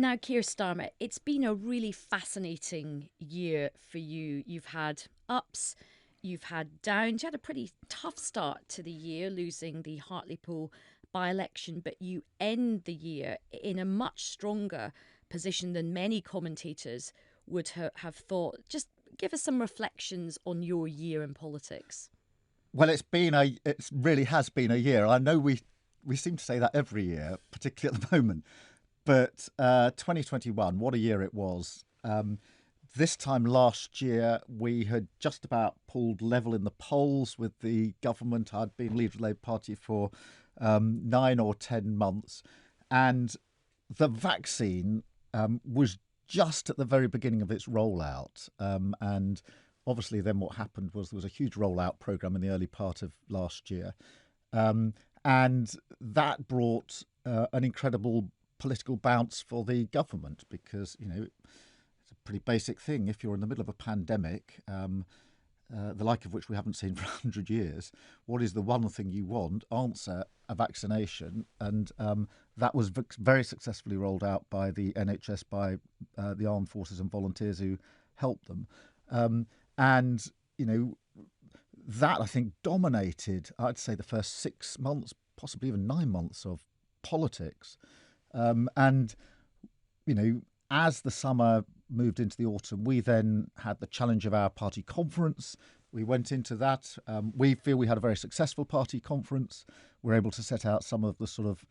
Now, Keir Starmer, it's been a really fascinating year for you. You've had ups, you've had downs. You had a pretty tough start to the year, losing the Hartlepool by-election, but you end the year in a much stronger position than many commentators would have thought. Just give us some reflections on your year in politics. Well, it really has been a year. I know we seem to say that every year, particularly at the moment. But 2021, what a year it was. This time last year, we had just about pulled level in the polls with the government. I'd been leader of the Labour Party for 9 or 10 months. And the vaccine was just at the very beginning of its rollout. And obviously then what happened was there was a huge rollout programme in the early part of last year. And that brought an incredible political bounce for the government because, it's a pretty basic thing. If you're in the middle of a pandemic, the like of which we haven't seen for 100 years, what is the one thing you want? Answer, a vaccination. And that was very successfully rolled out by the NHS, by the armed forces and volunteers who helped them. And that, I think, dominated, I'd say, the first 6 months, possibly even 9 months of politics. And as the summer moved into the autumn, we then had the challenge of our party conference. We went into that. We feel we had a very successful party conference. We're able to set out some of the sort of,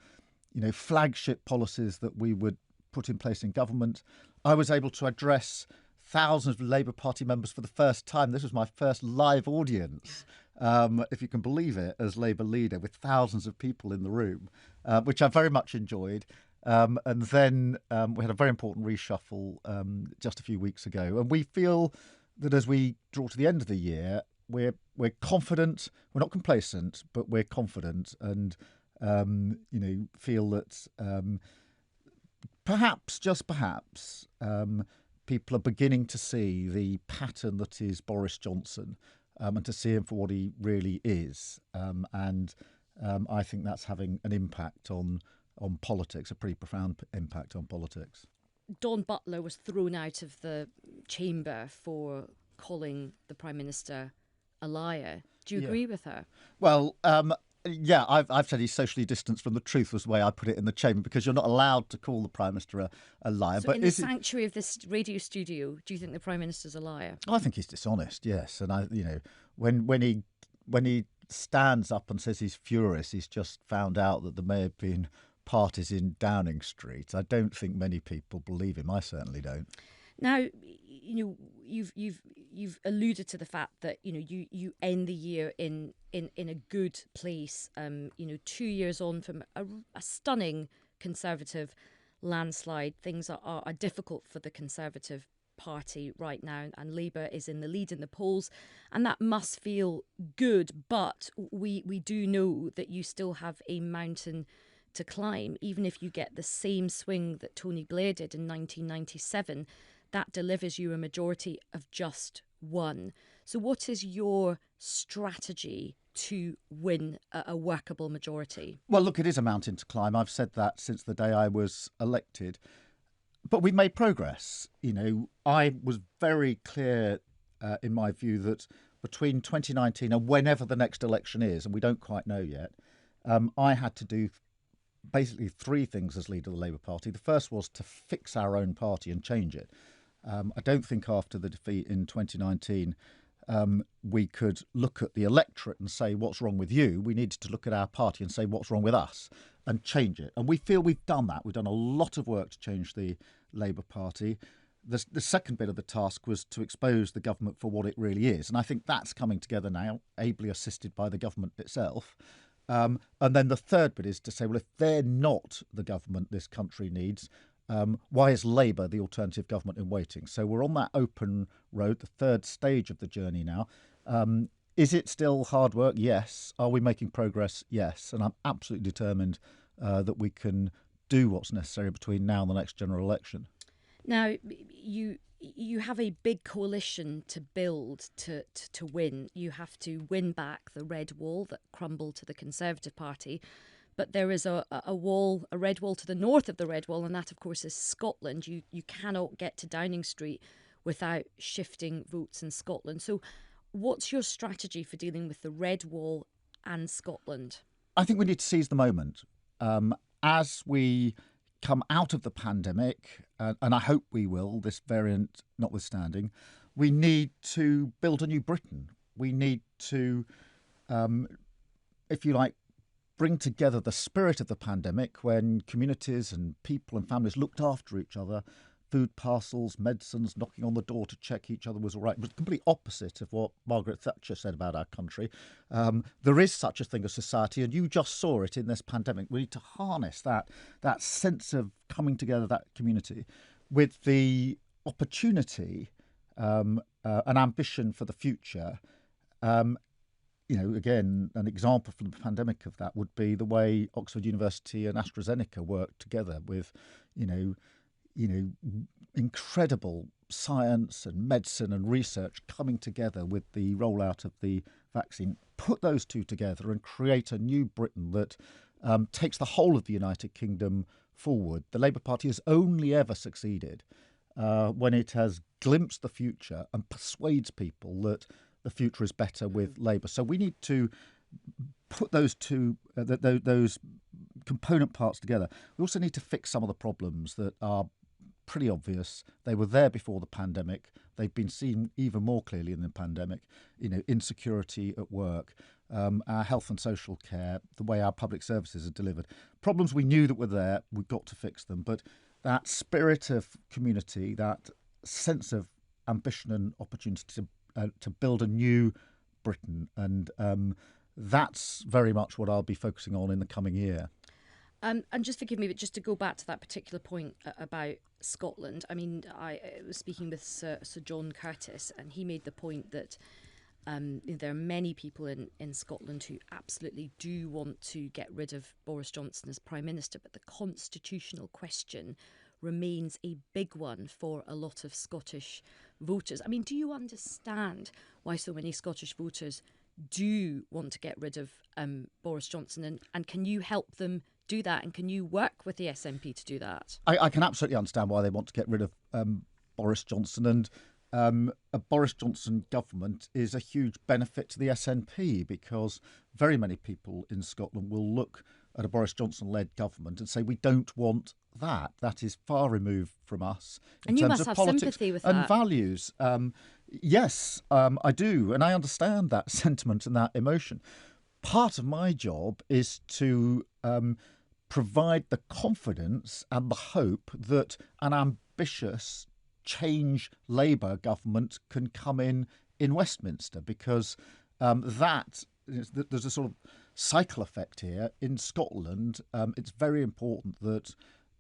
flagship policies that we would put in place in government. I was able to address thousands of Labour Party members for the first time. This was my first live audience, if you can believe it, as Labour leader, with thousands of people in the room, which I very much enjoyed. And then we had a very important reshuffle just a few weeks ago. And we feel that as we draw to the end of the year, we're confident. We're not complacent, but we're confident and, feel that perhaps, just perhaps, people are beginning to see the pattern that is Boris Johnson and to see him for what he really is. And I think that's having an impact on politics, a pretty profound impact on politics. Dawn Butler was thrown out of the chamber for calling the Prime Minister a liar. Do you agree with her? Well, I've said he's socially distanced from the truth was the way I put it in the chamber, because you're not allowed to call the Prime Minister a liar. So in the sanctuary of this radio studio, do you think the Prime Minister's a liar? I think he's dishonest, yes. And when he stands up and says he's furious, he's just found out that there may have been parties in Downing Street. I don't think many people believe him. I certainly don't. Now, you've alluded to the fact that you end the year in a good place. 2 years on from a stunning Conservative landslide, things are difficult for the Conservative Party right now, and Labour is in the lead in the polls, and that must feel good. But we do know that you still have a mountain to climb. Even if you get the same swing that Tony Blair did in 1997, that delivers you a majority of just one. So what is your strategy to win a workable majority? Well, look, it is a mountain to climb. I've said that since the day I was elected. But we've made progress. I was very clear in my view that between 2019 and whenever the next election is, and we don't quite know yet, I had to do basically 3 things as leader of the Labour Party. The first was to fix our own party and change it. I don't think after the defeat in 2019 we could look at the electorate and say, what's wrong with you? We needed to look at our party and say, what's wrong with us? And change it. And we feel we've done that. We've done a lot of work to change the Labour Party. The second bit of the task was to expose the government for what it really is. And I think that's coming together now, ably assisted by the government itself. And then the third bit is to say, well, if they're not the government this country needs, why is Labour the alternative government in waiting? So we're on that open road, the third stage of the journey now. Is it still hard work? Yes. Are we making progress? Yes. And I'm absolutely determined that we can do what's necessary between now and the next general election. Now, you have a big coalition to build to win. You have to win back the red wall that crumbled to the Conservative Party. but there is a wall, a red wall to the north of the red wall, and that, of course, is Scotland. You cannot get to Downing Street without shifting votes in Scotland. So what's your strategy for dealing with the red wall and Scotland? I think we need to seize the moment. As we come out of the pandemic, and I hope we will, this variant notwithstanding, we need to build a new Britain. We need to, if you like, bring together the spirit of the pandemic when communities and people and families looked after each other, food parcels, medicines, knocking on the door to check each other was all right. It was the complete opposite of what Margaret Thatcher said about our country. There is such a thing as society, and you just saw it in this pandemic. We need to harness that sense of coming together, that community, with the opportunity and ambition for the future. Again, an example from the pandemic of that would be the way Oxford University and AstraZeneca worked together with, incredible science and medicine and research coming together with the rollout of the vaccine. Put those two together and create a new Britain that takes the whole of the United Kingdom forward. The Labour Party has only ever succeeded when it has glimpsed the future and persuades people that the future is better with Labour. So we need to put those two, those component parts together. We also need to fix some of the problems that are pretty obvious. They were there before the pandemic. They've been seen even more clearly in the pandemic. Insecurity at work, our health and social care, the way our public services are delivered. Problems we knew that were there, we've got to fix them. But that spirit of community, that sense of ambition and opportunity to build a new Britain, and that's very much what I'll be focusing on in the coming year. And just forgive me, but just to go back to that particular point about Scotland, I mean, I was speaking with Sir John Curtis, and he made the point that there are many people in Scotland who absolutely do want to get rid of Boris Johnson as Prime Minister, but the constitutional question remains a big one for a lot of Scottish voters. I mean, do you understand why so many Scottish voters do want to get rid of Boris Johnson, and can you help them do that, and can you work with the SNP to do that? I can absolutely understand why they want to get rid of Boris Johnson, and a Boris Johnson government is a huge benefit to the SNP, because very many people in Scotland will look at a Boris Johnson-led government and say, we don't want that. That is far removed from us in terms of politics and values. Yes, I do, and I understand that sentiment and that emotion. Part of my job is to provide the confidence and the hope that an ambitious change Labour government can come in Westminster, because there's a sort of cycle effect here. In Scotland, it's very important that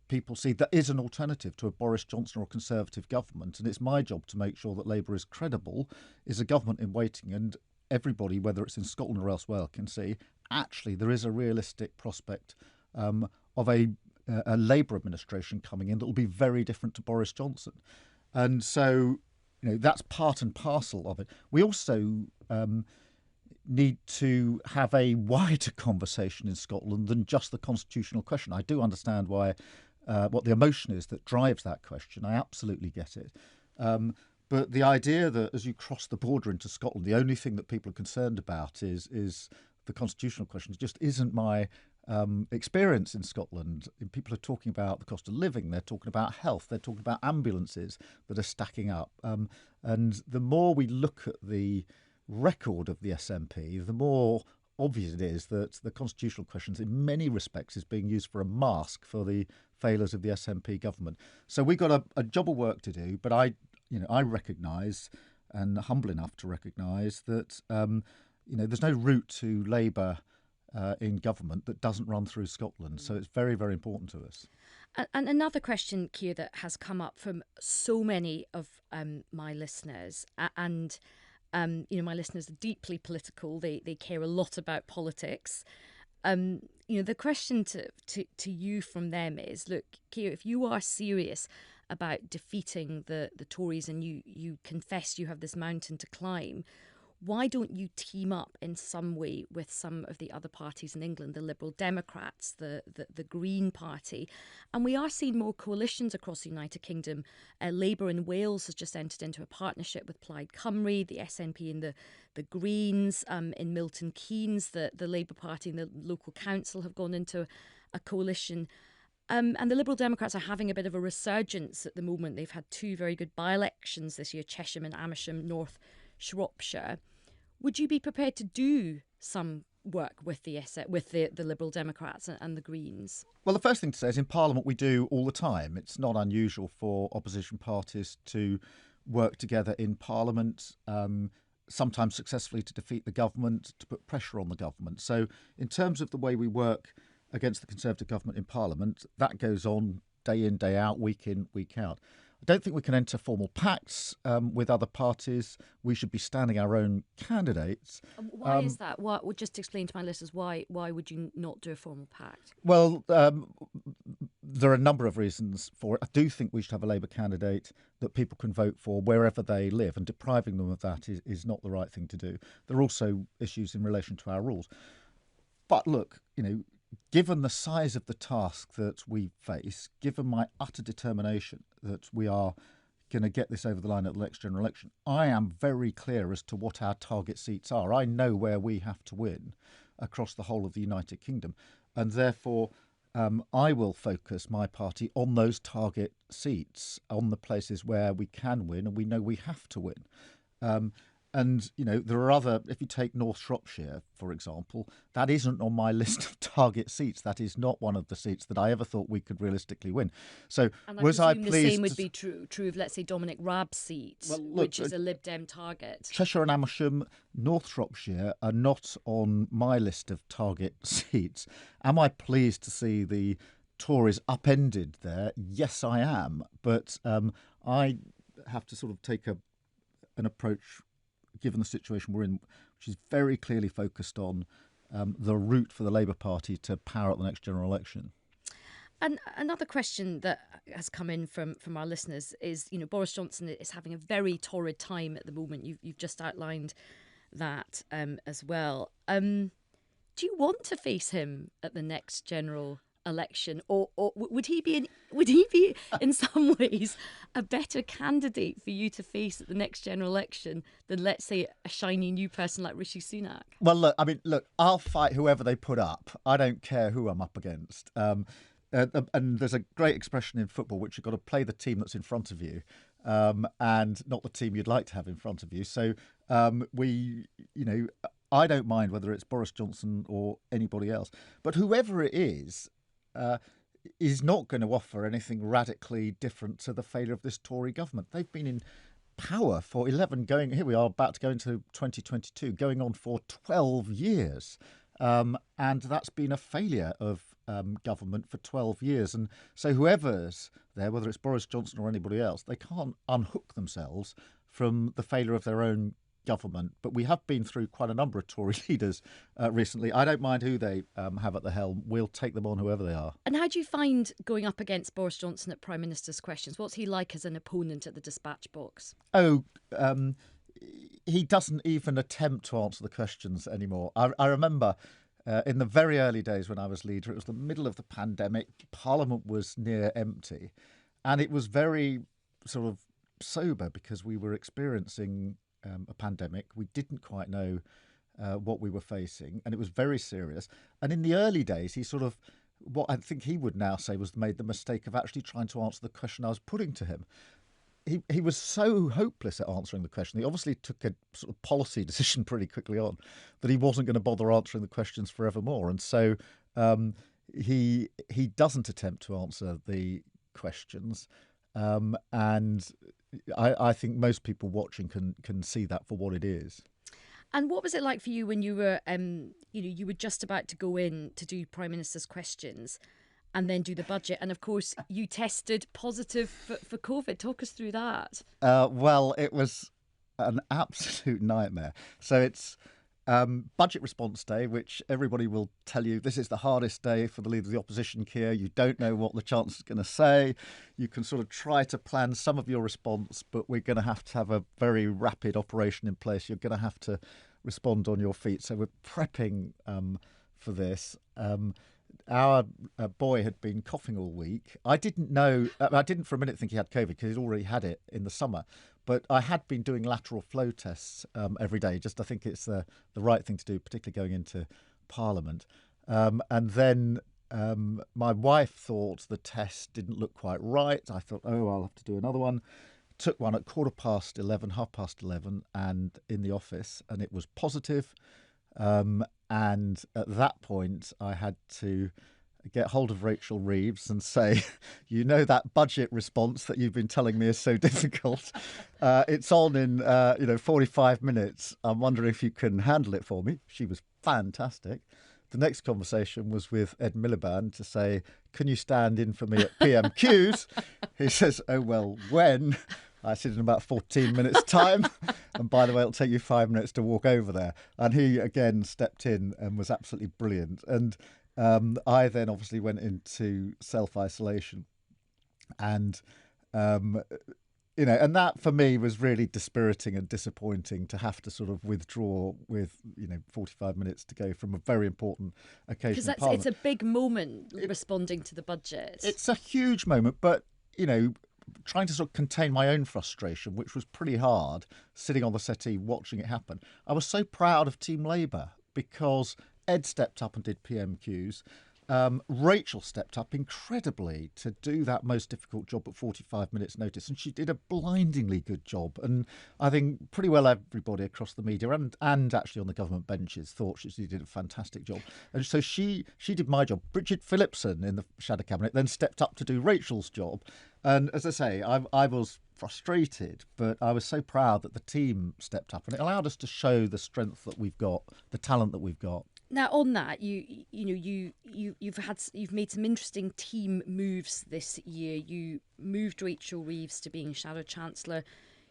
people see there is an alternative to a Boris Johnson or a Conservative government, and it's my job to make sure that Labour is credible, is a government in waiting, and everybody, whether it's in Scotland or elsewhere, can see actually there is a realistic prospect of a Labour administration coming in that will be very different to Boris Johnson. And so, that's part and parcel of it. We also need to have a wider conversation in Scotland than just the constitutional question. I do understand why what the emotion is that drives that question. I absolutely get it. But the idea that as you cross the border into Scotland, the only thing that people are concerned about is the constitutional question just isn't my experience in Scotland. People are talking about the cost of living, they're talking about health, they're talking about ambulances that are stacking up. And the more we look at the record of the SNP, the more obvious it is that the constitutional questions in many respects is being used for a mask for the failures of the SNP government. So we've got a job of work to do, but I recognise, and humble enough to recognise, that there's no route to Labour in government that doesn't run through Scotland. So it's very, very important to us. And another question, Keir, that has come up from so many of my listeners, and my listeners are deeply political. They care a lot about politics. The question to you from them is, look, Keir, if you are serious about defeating the Tories, and you confess you have this mountain to climb, why don't you team up in some way with some of the other parties in England, the Liberal Democrats, the Green Party? And we are seeing more coalitions across the United Kingdom. Labour in Wales has just entered into a partnership with Plaid Cymru, the SNP and the Greens. In Milton Keynes, the Labour Party and the local council have gone into a coalition. And the Liberal Democrats are having a bit of a resurgence at the moment. They've had two very good by-elections this year, Chesham and Amersham, North Shropshire. Would you be prepared to do some work with the Liberal Democrats and the Greens? Well, the first thing to say is in Parliament we do all the time. It's not unusual for opposition parties to work together in Parliament, sometimes successfully to defeat the government, to put pressure on the government. So in terms of the way we work against the Conservative government in Parliament, that goes on day in, day out, week in, week out. I don't think we can enter formal pacts with other parties. We should be standing our own candidates. Why is that? Just to explain to my listeners, why would you not do a formal pact? Well, there are a number of reasons for it. I do think we should have a Labour candidate that people can vote for wherever they live, and depriving them of that is not the right thing to do. There are also issues in relation to our rules. But look, given the size of the task that we face, given my utter determination that we are going to get this over the line at the next general election, I am very clear as to what our target seats are. I know where we have to win across the whole of the United Kingdom, and therefore I will focus my party on those target seats, on the places where we can win and we know we have to win. And, there are other, if you take North Shropshire, for example, that isn't on my list of target seats. That is not one of the seats that I ever thought we could realistically win. So and was I pleased? The same would be true of, let's say, Dominic Raab's seat, which is a Lib Dem target. Cheshire and Amersham, North Shropshire are not on my list of target seats. Am I pleased to see the Tories upended there? Yes, I am. But I have to sort of take an approach, given the situation we're in, which is very clearly focused on the route for the Labour Party to power at the next general election. And another question that has come in from our listeners is, Boris Johnson is having a very torrid time at the moment. You've just outlined that as well. Do you want to face him at the next general election, or would he be in some ways a better candidate for you to face at the next general election than, let's say, a shiny new person like Rishi Sunak? Well, look, I'll fight whoever they put up. I don't care who I'm up against. And there's a great expression in football, which you've got to play the team that's in front of you, and not the team you'd like to have in front of you. So I don't mind whether it's Boris Johnson or anybody else, but whoever it is not going to offer anything radically different to the failure of this Tory government. They've been in power for here we are about to go into 2022, going on for 12 years. And that's been a failure of government for 12 years. And so whoever's there, whether it's Boris Johnson or anybody else, they can't unhook themselves from the failure of their own government. But we have been through quite a number of Tory leaders recently. I don't mind who they have at the helm. We'll take them on, whoever they are. And how do you find going up against Boris Johnson at Prime Minister's questions? What's he like as an opponent at the dispatch box? He doesn't even attempt to answer the questions anymore. I remember in the very early days when I was leader, it was the middle of the pandemic. Parliament was near empty, and it was very sort of sober because we were experiencing a pandemic. We didn't quite know what we were facing, and it was very serious. And in the early days, he sort of, what I think he would now say was made the mistake of actually trying to answer the question I was putting to him. He was so hopeless at answering the question. He obviously took a sort of policy decision pretty quickly on that he wasn't going to bother answering the questions forevermore. And so he doesn't attempt to answer the questions. And I think most people watching can see that for what it is. And what was it like for you when you were, you were just about to go in to do Prime Minister's questions and then do the budget? And of course, you tested positive for COVID. Talk us through that. Well, it was an absolute nightmare. So Budget response day, which everybody will tell you this is the hardest day for the leader of the opposition, Keir. You don't know what the Chancellor's going to say. You can sort of try to plan some of your response, but we're going to have a very rapid operation in place. You're going to have to respond on your feet. So we're prepping for this. Our boy had been coughing all week. I didn't know, I didn't for a minute think he had COVID because he'd already had it in the summer. But I had been doing lateral flow tests every day. Just I think it's the right thing to do, particularly going into Parliament. And then my wife thought the test didn't look quite right. I thought, oh, I'll have to do another one. Took one at 11:15, 11:30, and in the office, and it was positive. And at that point, I had to get hold of Rachel Reeves and say, you know, that budget response that you've been telling me is so difficult. It's on in 45 minutes. I'm wondering if you can handle it for me. She was fantastic. The next conversation was with Ed Miliband to say, can you stand in for me at PMQs? He says, oh, well, when? I said in about 14 minutes' time. And by the way, it'll take you 5 minutes to walk over there. And he, again, stepped in and was absolutely brilliant. And I then obviously went into self-isolation. And, and that for me was really dispiriting and disappointing to have to sort of withdraw with, 45 minutes to go from a very important occasion. Because it's a big moment responding to the budget. It's a huge moment, but, trying to sort of contain my own frustration, which was pretty hard, sitting on the settee watching it happen. I was so proud of Team Labour because Ed stepped up and did PMQs. Rachel stepped up incredibly to do that most difficult job at 45 minutes notice, and she did a blindingly good job. And I think pretty well everybody across the media and actually on the government benches thought she did a fantastic job. And so she did my job. Bridget Phillipson in the Shadow Cabinet then stepped up to do Rachel's job. And as I say, I was frustrated, but I was so proud that the team stepped up, and it allowed us to show the strength that we've got, the talent that we've got. Now, on that, you've made some interesting team moves this year. You moved Rachel Reeves to being Shadow Chancellor.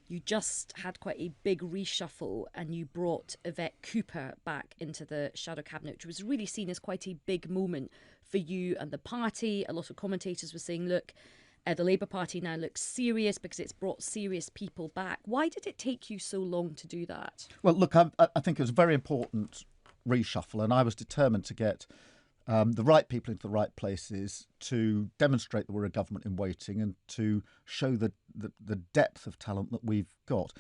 You just had quite a big reshuffle, and you brought Yvette Cooper back into the Shadow Cabinet, which was really seen as quite a big moment for you and the party. A lot of commentators were saying, look, the Labour Party now looks serious because it's brought serious people back. Why did it take you so long to do that? Well, look, I think it was a very important reshuffle, and I was determined to get the right people into the right places to demonstrate that we're a government in waiting and to show the depth of talent that we've got.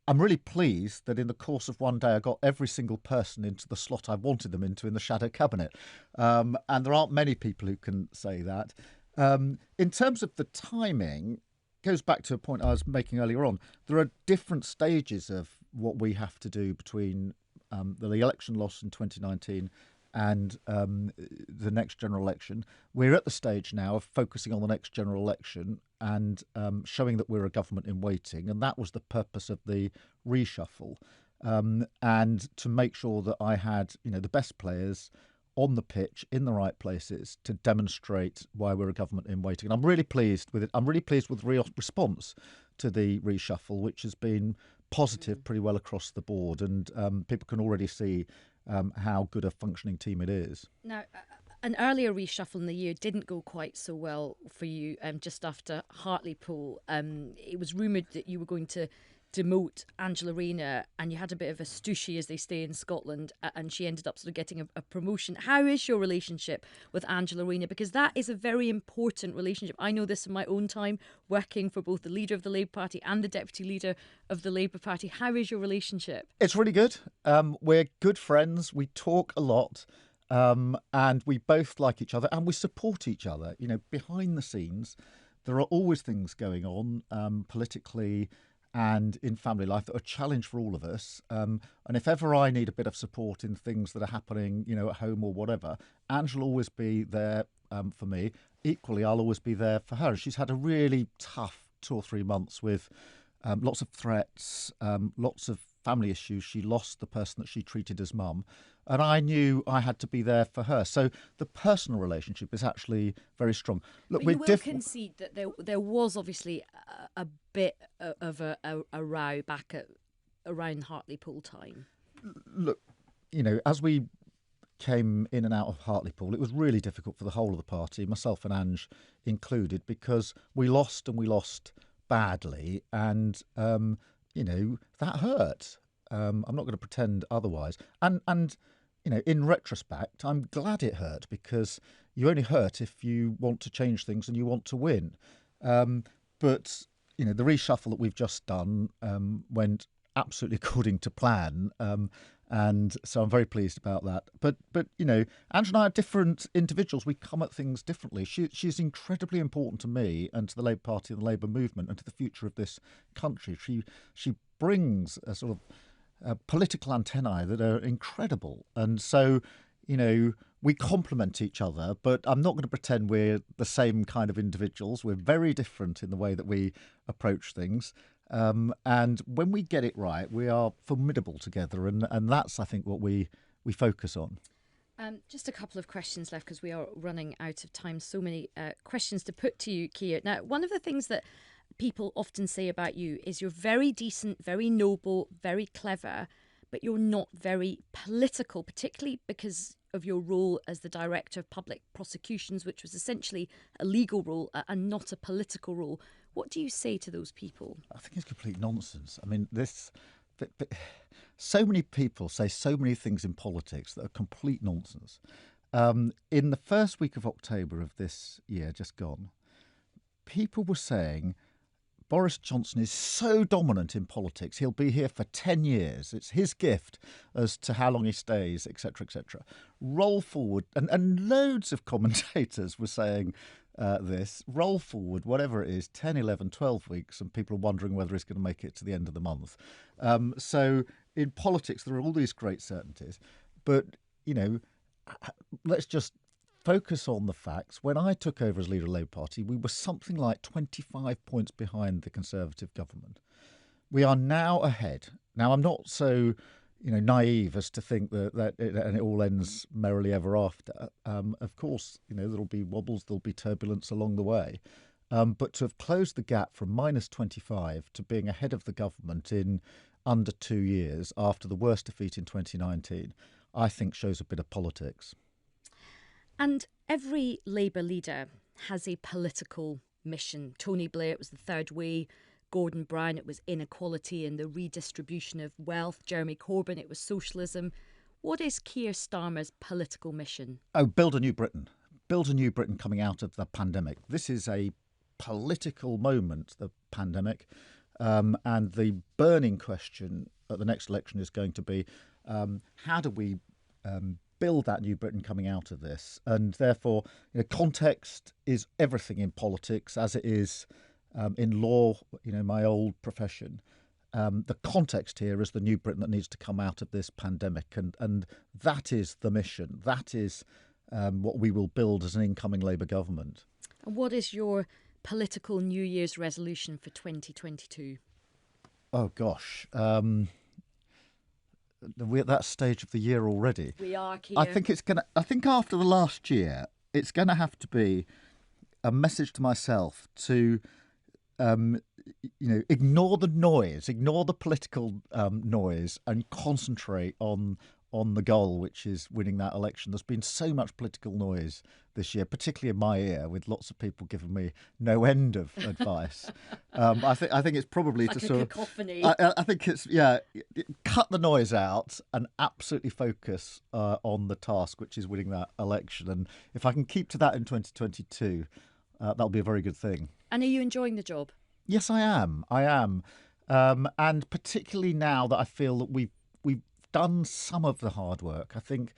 I'm really pleased that in the course of one day I got every single person into the slot I wanted them into in the Shadow Cabinet. And there aren't many people who can say that. In terms of the timing, goes back to a point I was making earlier on. There are different stages of what we have to do between the election loss in 2019 and the next general election. We're at the stage now of focusing on the next general election and showing that we're a government in waiting. And that was the purpose of the reshuffle. And to make sure that I had, the best players on the pitch in the right places to demonstrate why we're a government in waiting. And I'm really pleased with it. I'm really pleased with the response to the reshuffle, which has been positive pretty well across the board. And people can already see how good a functioning team it is. Now, an earlier reshuffle in the year didn't go quite so well for you just after Hartlepool. It was rumoured that you were going to demote Angela Rayner, and you had a bit of a stooshy, as they say in Scotland, and she ended up sort of getting a promotion. How is your relationship with Angela Rayner? Because that is a very important relationship. I know this in my own time, working for both the leader of the Labour Party and the Deputy Leader of the Labour Party. How is your relationship? It's really good. We're good friends. We talk a lot. And we both like each other and we support each other. Behind the scenes, there are always things going on politically and in family life that are a challenge for all of us. And if ever I need a bit of support in things that are happening, at home or whatever, Ange will always be there for me. Equally, I'll always be there for her. She's had a really tough 2 or 3 months with lots of threats, lots of family issues. She lost the person that she treated as mum. And I knew I had to be there for her. So the personal relationship is actually very strong. Look, but you will concede that there was obviously a bit of a row back around Hartlepool time. Look, as we came in and out of Hartlepool, it was really difficult for the whole of the party, myself and Ange included, because we lost and we lost badly, and that hurt. I'm not going to pretend otherwise. And in retrospect, I'm glad it hurt, because you only hurt if you want to change things and you want to win. But the reshuffle that we've just done went absolutely according to plan. And so I'm very pleased about that. But Angela and I are different individuals. We come at things differently. She's incredibly important to me and to the Labour Party and the Labour movement and to the future of this country. She brings a sort of political antennae that are incredible. And so, we complement each other, but I'm not going to pretend we're the same kind of individuals. We're very different in the way that we approach things. And when we get it right, we are formidable together. And that's, I think, what we focus on. Just a couple of questions left, because we are running out of time. So many questions to put to you, Keir. Now, one of the things that people often say about you is you're very decent, very noble, very clever, but you're not very political, particularly because of your role as the Director of Public Prosecutions, which was essentially a legal role and not a political role. What do you say to those people? I think it's complete nonsense. I mean, so many people say so many things in politics that are complete nonsense. In the first week of October of this year, just gone, people were saying Boris Johnson is so dominant in politics, he'll be here for 10 years. It's his gift as to how long he stays, etc., etc. Roll forward, and loads of commentators were saying this, roll forward, whatever it is, 10, 11, 12 weeks, and people are wondering whether he's going to make it to the end of the month. So in politics, there are all these great certainties. But, let's just focus on the facts. When I took over as leader of the Labour Party, we were something like 25 points behind the Conservative government. We are now ahead. Now, I'm not so naive as to think that it all ends merrily ever after. Of course, there'll be wobbles, there'll be turbulence along the way. But to have closed the gap from minus 25 to being ahead of the government in under 2 years after the worst defeat in 2019, I think shows a bit of politics. And every Labour leader has a political mission. Tony Blair, it was the Third Way. Gordon Brown, it was inequality and the redistribution of wealth. Jeremy Corbyn, it was socialism. What is Keir Starmer's political mission? Oh, build a new Britain. Build a new Britain coming out of the pandemic. This is a political moment, the pandemic. And the burning question at the next election is going to be, how do we build that new Britain coming out of this? And therefore, context is everything in politics, as it is in law, my old profession. The context here is the new Britain that needs to come out of this pandemic. And that is the mission. That is what we will build as an incoming Labour government. And what is your political New Year's resolution for 2022? Oh, gosh. We're at that stage of the year already. We are, Keir. I think after the last year, it's going to have to be a message to myself to, ignore the noise, ignore the political noise, and concentrate on the goal, which is winning that election. There's been so much political noise this year, particularly in my ear, with lots of people giving me no end of advice. I think it's probably it's like to a sort cacophony. of. I think it's cut the noise out and absolutely focus on the task, which is winning that election. And if I can keep to that in 2022, that'll be a very good thing. And are you enjoying the job? Yes, I am. And particularly now that I feel that we've done some of the hard work. I think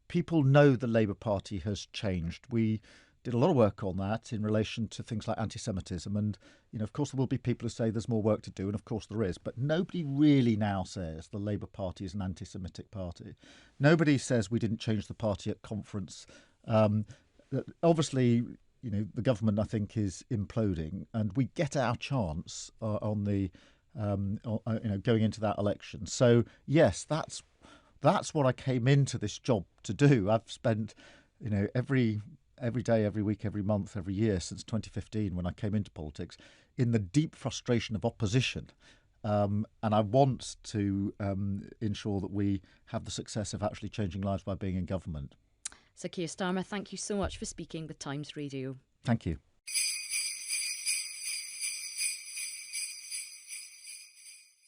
people know the Labour Party has changed. We did a lot of work on that in relation to things like anti-Semitism. And, of course, there will be people who say there's more work to do. And, of course, there is. But nobody really now says the Labour Party is an anti-Semitic party. Nobody says we didn't change the party at conference. Obviously, the government, I think, is imploding. And we get our chance on the going into that election. So yes, that's what I came into this job to do. I've spent, every day, every week, every month, every year since 2015 when I came into politics in the deep frustration of opposition. And I want to ensure that we have the success of actually changing lives by being in government. Sir Keir Starmer, thank you so much for speaking with Times Radio. Thank you.